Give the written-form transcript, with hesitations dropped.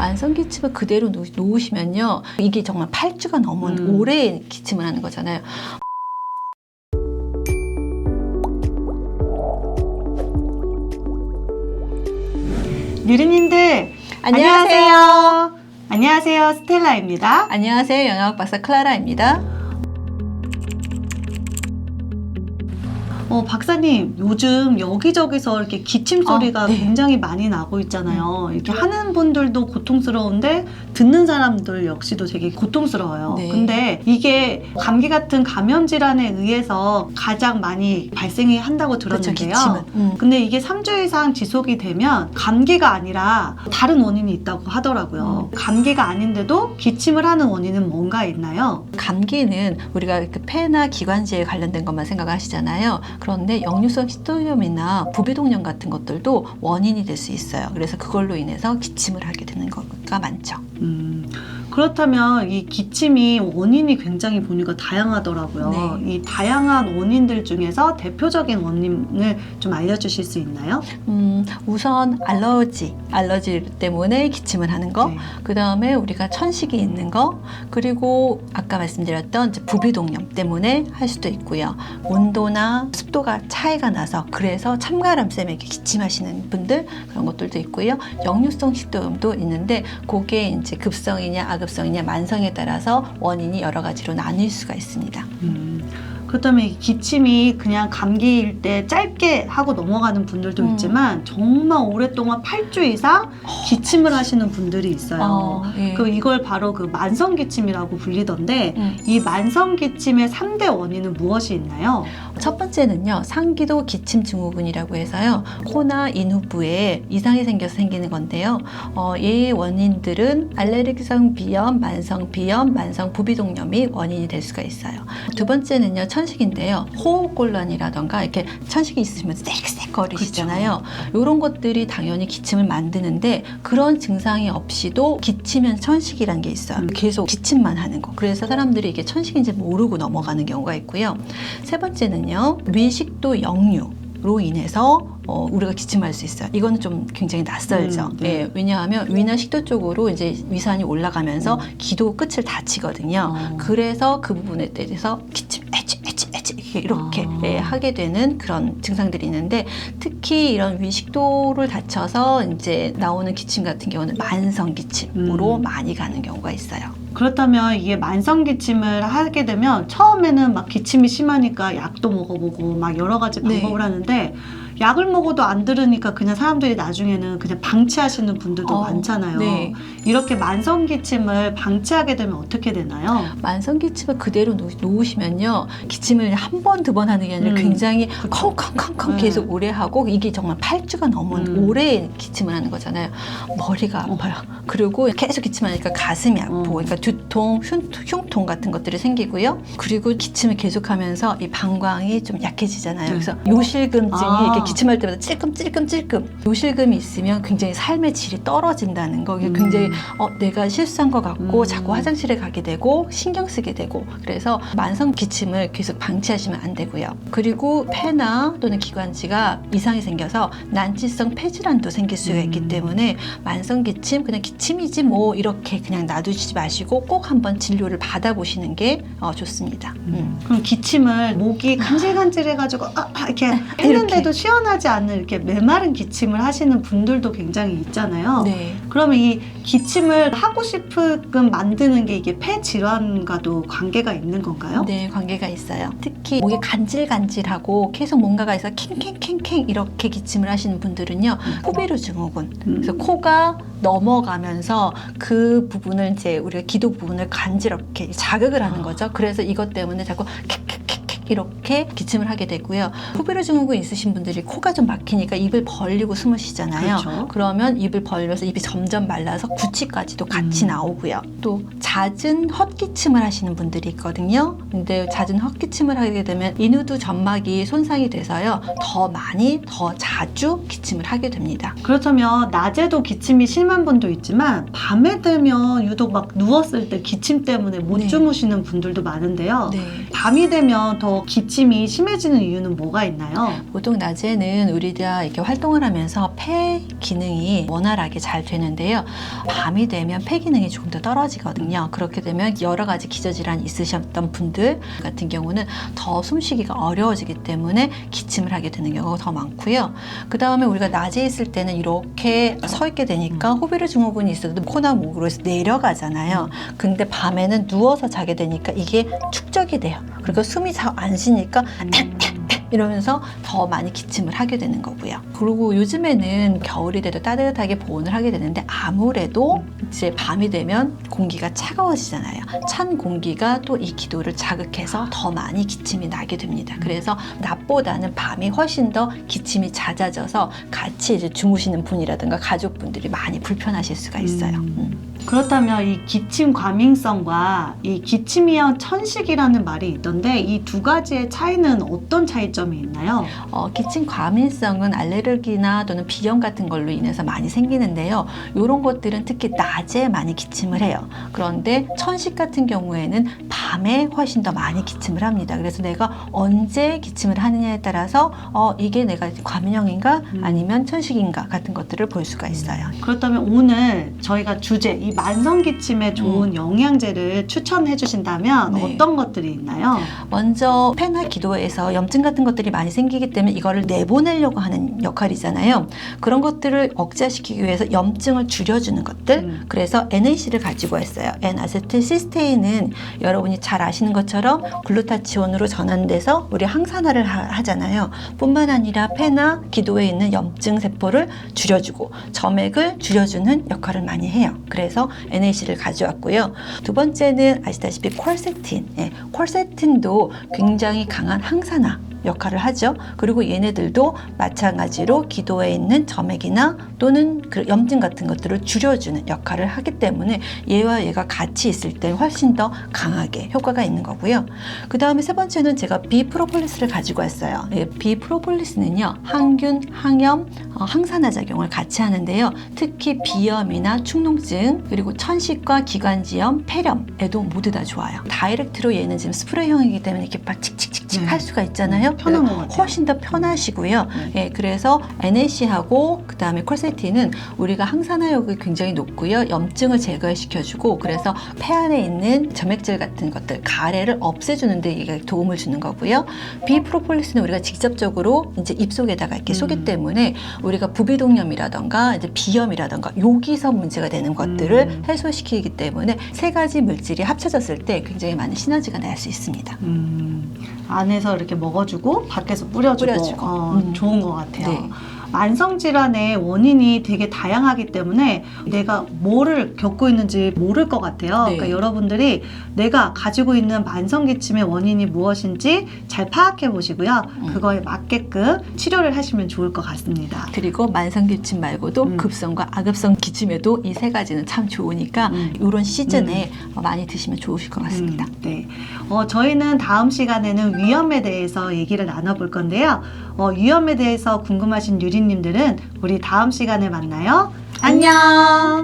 만성 기침을 그대로 놓으시면요, 이게 정말 8주가 넘은 오래 기침을 하는 거잖아요. 유리님들 안녕하세요. 안녕하세요. 스텔라입니다. 안녕하세요. 영양학 박사 클라라입니다. 박사님, 요즘 여기저기서 이렇게 기침 소리가 네. 굉장히 많이 나고 있잖아요. 이렇게 하는 분들도 고통스러운데 듣는 사람들 역시도 되게 고통스러워요. 네. 근데 이게 감기 같은 감염 질환에 의해서 가장 많이 발생이 한다고 그렇죠, 들었는데요. 기침은. 근데 이게 3주 이상 지속이 되면 감기가 아니라 다른 원인이 있다고 하더라고요. 감기가 아닌데도 기침을 하는 원인은 뭔가 있나요? 감기는 우리가 그 폐나 기관지에 관련된 것만 생각하시잖아요. 그런데 역류성 식도염이나 부비동염 같은 것들도 원인이 될 수 있어요. 그래서 그걸로 인해서 기침을 하게 되는 거가 많죠. 그렇다면 이 기침이 원인이 굉장히 보니까 다양하더라고요. 네. 이 다양한 원인들 중에서 대표적인 원인을 좀 알려주실 수 있나요? 우선 알러지 때문에 기침을 하는 거, 네. 그 다음에 우리가 천식이 있는 거, 그리고 아까 말씀드렸던 이제 부비동염 때문에 할 수도 있고요. 온도나 습도가 차이가 나서 그래서 참가람쌤에 기침하시는 분들, 그런 것들도 있고요. 역류성 식도염도 있는데 그게 이제 급성이냐 악급성이냐 만성에 따라서 원인이 여러 가지로 나뉠 수가 있습니다. 그렇다면 이 기침이 그냥 감기일 때 짧게 하고 넘어가는 분들도 있지만 정말 오랫동안 8주 이상 기침을 하시는 분들이 있어요. 예. 그 이걸 바로 그 만성 기침이라고 불리던데 이 만성 기침의 3대 원인은 무엇이 있나요? 첫 번째는요, 상기도 기침 증후군이라고 해서요, 코나 인후부에 이상이 생겨서 생기는 건데요. 이 원인들은 알레르기성 비염, 만성 비염, 만성 부비동염이 원인이 될 수가 있어요. 두 번째는요, 천식인데요. 호흡곤란이라던가 이렇게 천식이 있으면 쌕쌕거리시잖아요. 이런 것들이 당연히 기침을 만드는데 그런 증상이 없이도 기치면 천식이라는 게 있어요. 계속 기침만 하는 거. 그래서 사람들이 이게 천식인지 모르고 넘어가는 경우가 있고요. 세 번째는요, 위식도 역류로 인해서 우리가 기침할 수 있어요. 이거는 좀 굉장히 낯설죠. 네. 예, 왜냐하면 위나 식도 쪽으로 이제 위산이 올라가면서 기도 끝을 다치거든요. 그래서 그 부분에 대해서 기침, 이렇게 하게 되는 그런 증상들이 있는데, 특히 이런 위식도를 다쳐서 이제 나오는 기침 같은 경우는 만성 기침으로 많이 가는 경우가 있어요. 그렇다면 이게 만성 기침을 하게 되면 처음에는 막 기침이 심하니까 약도 먹어보고 막 여러 가지 방법을 하는데 약을 먹어도 안 들으니까 그냥 사람들이 나중에는 그냥 방치하시는 분들도 많잖아요. 네. 이렇게 만성 기침을 방치하게 되면 어떻게 되나요? 만성 기침을 그대로 놓으시면요, 기침을 한 번, 두 번 하는 게 아니라 굉장히 컹컹컹컹 계속 오래 하고, 이게 정말 8주가 넘은 오래 기침을 하는 거잖아요. 머리가 아파요. 그리고 계속 기침하니까 가슴이 아프고, 그러니까 두통, 흉통 같은 것들이 생기고요. 그리고 기침을 계속하면서 이 방광이 좀 약해지잖아요. 그래서 요실금증이 이렇게 기침할 때마다 찔끔찔끔 요실금이 있으면 굉장히 삶의 질이 떨어진다는 거. 굉장히 내가 실수한 것 같고 자꾸 화장실에 가게 되고 신경 쓰게 되고, 그래서 만성 기침을 계속 방치하시면 안 되고요. 그리고 폐나 또는 기관지가 이상이 생겨서 난치성 폐질환도 생길 수가 있기 때문에 만성 기침 그냥 기침이지 뭐 이렇게 그냥 놔두시지 마시고 꼭 한번 진료를 받아보시는 게 좋습니다. 그럼 기침을 목이 간질간질해가지고 이렇게 했는데도 시원하지 않는 이렇게 메마른 기침을 하시는 분들도 굉장히 있잖아요. 네. 그러면 이 기침을 하고 싶게끔 만드는 게 이게 폐 질환과도 관계가 있는 건가요? 네, 관계가 있어요. 특히 목이 간질간질하고 계속 뭔가가 있어 캥캥캥캥 이렇게 기침을 하시는 분들은요, 호비루 증후군. 그래서 코가 넘어가면서 그 부분을 이제 우리가 기도 부분을 간지럽게 자극을 하는 거죠. 그래서 이것 때문에 자꾸 캑캑캑 이렇게 기침을 하게 되고요. 호흡기로 증후군 있으신 분들이 코가 좀 막히니까 입을 벌리고 숨을 쉬잖아요. 그렇죠. 그러면 입을 벌려서 입이 점점 말라서 구취까지도 같이 나오고요. 또 잦은 헛기침을 하시는 분들이 있거든요. 근데 잦은 헛기침을 하게 되면 인후두 점막이 손상이 돼서요, 더 많이 더 자주 기침을 하게 됩니다. 그렇다면 낮에도 기침이 심한 분도 있지만 밤에 되면 유독 막 누웠을 때 기침 때문에 못 네. 주무시는 분들도 많은데요. 네. 밤이 되면 더 더 기침이 심해지는 이유는 뭐가 있나요? 보통 낮에는 우리가 이렇게 활동을 하면서 폐 기능이 원활하게 잘 되는데요. 밤이 되면 폐 기능이 조금 더 떨어지거든요. 그렇게 되면 여러 가지 기저질환이 있으셨던 분들 같은 경우는 더 숨쉬기가 어려워지기 때문에 기침을 하게 되는 경우가 더 많고요. 그 다음에 우리가 낮에 있을 때는 이렇게 서 있게 되니까 호흡기 증후군이 있어도 코나 목으로 해서 내려가잖아요. 근데 밤에는 누워서 자게 되니까 이게 축적이 돼요. 그러니까 숨이 잘 안 쉬니까 이러면서 더 많이 기침을 하게 되는 거고요. 그리고 요즘에는 겨울이 돼도 따뜻하게 보온을 하게 되는데 아무래도 이제 밤이 되면 공기가 차가워지잖아요. 찬 공기가 또 이 기도를 자극해서 더 많이 기침이 나게 됩니다. 그래서 낮보다는 밤이 훨씬 더 기침이 잦아져서 같이 이제 주무시는 분이라든가 가족분들이 많이 불편하실 수가 있어요. 그렇다면 이 기침 과민성과 이 기침이형 천식이라는 말이 있던데 이 두 가지의 차이는 어떤 차이점이 있나요? 기침 과민성은 알레르기나 또는 비염 같은 걸로 인해서 많이 생기는데요. 이런 것들은 특히 낮에 많이 기침을 해요. 그런데 천식 같은 경우에는 밤에 훨씬 더 많이 기침을 합니다. 그래서 내가 언제 기침을 하느냐에 따라서 이게 내가 과민형인가 아니면 천식인가 같은 것들을 볼 수가 있어요. 그렇다면 오늘 저희가 주제 이 만성기침에 좋은 영양제를 추천해 주신다면 네. 어떤 것들이 있나요? 먼저 폐나 기도에서 염증 같은 것들이 많이 생기기 때문에 이거를 내보내려고 하는 역할이잖아요. 그런 것들을 억제시키기 위해서 염증을 줄여주는 것들. 그래서 NAC를 가지고 있어요. N-아세틸시스테인은 여러분이 잘 아시는 것처럼 글루타치온으로 전환돼서 우리 항산화를 하잖아요. 뿐만 아니라 폐나 기도에 있는 염증 세포를 줄여주고 점액을 줄여주는 역할을 많이 해요. 그래서 NAC를 가져왔고요. 두 번째는 아시다시피 콜세틴. 콜세틴도 굉장히 강한 항산화 역할을 하죠. 그리고 얘네들도 마찬가지로 기도에 있는 점액이나 또는 그 염증 같은 것들을 줄여주는 역할을 하기 때문에 얘와 얘가 같이 있을 때 훨씬 더 강하게 효과가 있는 거고요. 그 다음에 세 번째는 제가 비프로폴리스를 가지고 왔어요. 비프로폴리스는요, 항균, 항염, 항산화 작용을 같이 하는데요. 특히 비염이나 축농증, 그리고 천식과 기관지염, 폐렴에도 모두 다 좋아요. 다이렉트로 얘는 지금 스프레이형이기 때문에 이렇게 막 칙칙칙칙 할 수가 있잖아요. 편한 것 같아요. 훨씬 더 편하시고요. 그래서 NAC하고 그 다음에 콜세틴은 우리가 항산화력이 굉장히 높고요. 염증을 제거시켜주고 그래서 폐 안에 있는 점액질 같은 것들, 가래를 없애주는 데 이게 도움을 주는 거고요. 비프로폴리스는 우리가 직접적으로 이제 입속에다가 이렇게 쏘기 때문에 우리가 부비동염이라던가 이제 비염이라던가 여기서 문제가 되는 것들을 해소시키기 때문에 세 가지 물질이 합쳐졌을 때 굉장히 많은 시너지가 날 수 있습니다. 안에서 이렇게 먹어주고 밖에서 뿌려주고. 좋은 것 같아요. 네. 만성질환의 원인이 되게 다양하기 때문에 내가 뭐를 겪고 있는지 모를 것 같아요. 네. 그러니까 여러분들이 내가 가지고 있는 만성기침의 원인이 무엇인지 잘 파악해 보시고요. 그거에 맞게끔 치료를 하시면 좋을 것 같습니다. 그리고 만성기침 말고도 급성과 악급성 기침에도 이 세 가지는 참 좋으니까 이런 시즌에 많이 드시면 좋으실 것 같습니다. 네. 저희는 다음 시간에는 위염에 대해서 얘기를 나눠볼 건데요. 위염에 대해서 궁금하신 유리님들은 우리 다음 시간에 만나요. 안녕!